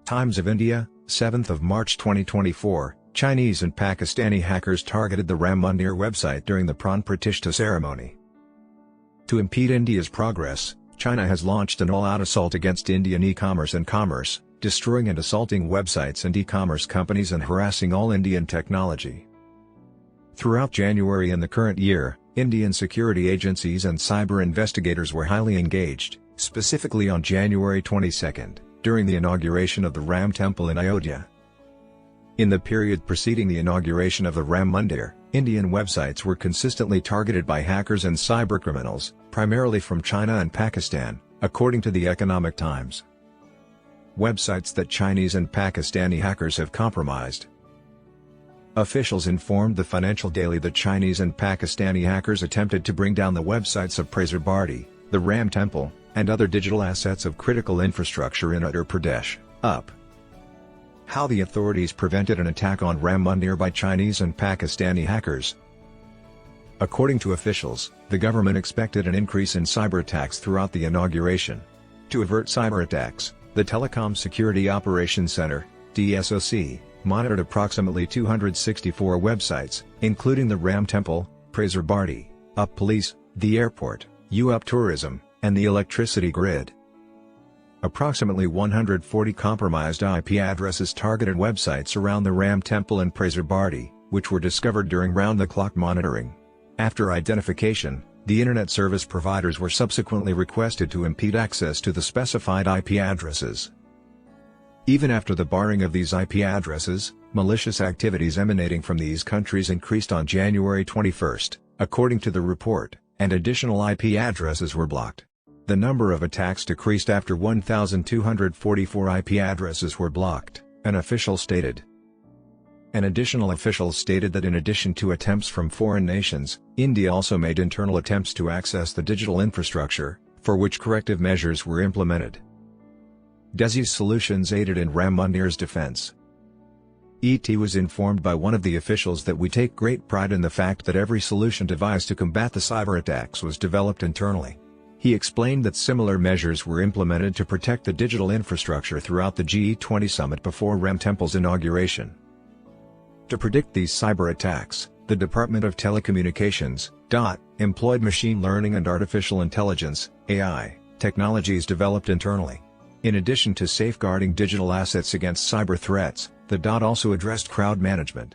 Times of India, 7th of March 2024, Chinese and Pakistani hackers targeted the Ram Mandir website during the PRan Pratistha ceremony. To impede India's progress, China has launched an all-out assault against Indian e-commerce and commerce, destroying and assaulting websites and e-commerce companies and harassing all Indian technology. Throughout January and the current year, Indian security agencies and cyber investigators were highly engaged, specifically on January 22, during the inauguration of the Ram Temple in Ayodhya. In the period preceding the inauguration of the Ram Mandir, Indian websites were consistently targeted by hackers and cybercriminals, primarily from China and Pakistan, according to the Economic Times. Websites that Chinese and Pakistani hackers have compromised. Officials informed the Financial Daily that Chinese and Pakistani hackers attempted to bring down the websites of Prasar Bharti, the Ram Temple, and other digital assets of critical infrastructure in Uttar Pradesh. Up. How the authorities prevented an attack on Ram Mandir by Chinese and Pakistani hackers. According to officials, the government expected an increase in cyber attacks throughout the inauguration. To avert cyber attacks, the Telecom Security Operations Center, DSOC, monitored approximately 264 websites, including the Ram Temple, Prasar Bharti, UP Police, the airport, UP Tourism, and the electricity grid. Approximately 140 compromised IP addresses targeted websites around the Ram Temple and Prasar Bharti, which were discovered during round-the-clock monitoring. After identification, the Internet service providers were subsequently requested to impede access to the specified IP addresses. Even after the barring of these IP addresses, malicious activities emanating from these countries increased on January 21, according to the report, and additional IP addresses were blocked. The number of attacks decreased after 1,244 IP addresses were blocked, an official stated. An additional official stated that in addition to attempts from foreign nations, India also made internal attempts to access the digital infrastructure, for which corrective measures were implemented. DESI's solutions aided in Ram Mandir's defense. ET was informed by one of the officials that we take great pride in the fact that every solution devised to combat the cyber attacks was developed internally. He explained that similar measures were implemented to protect the digital infrastructure throughout the G20 summit before Ram Temple's inauguration. To predict these cyber attacks, the Department of Telecommunications, employed machine learning and artificial intelligence, AI, technologies developed internally. In addition to safeguarding digital assets against cyber threats, the also addressed crowd management.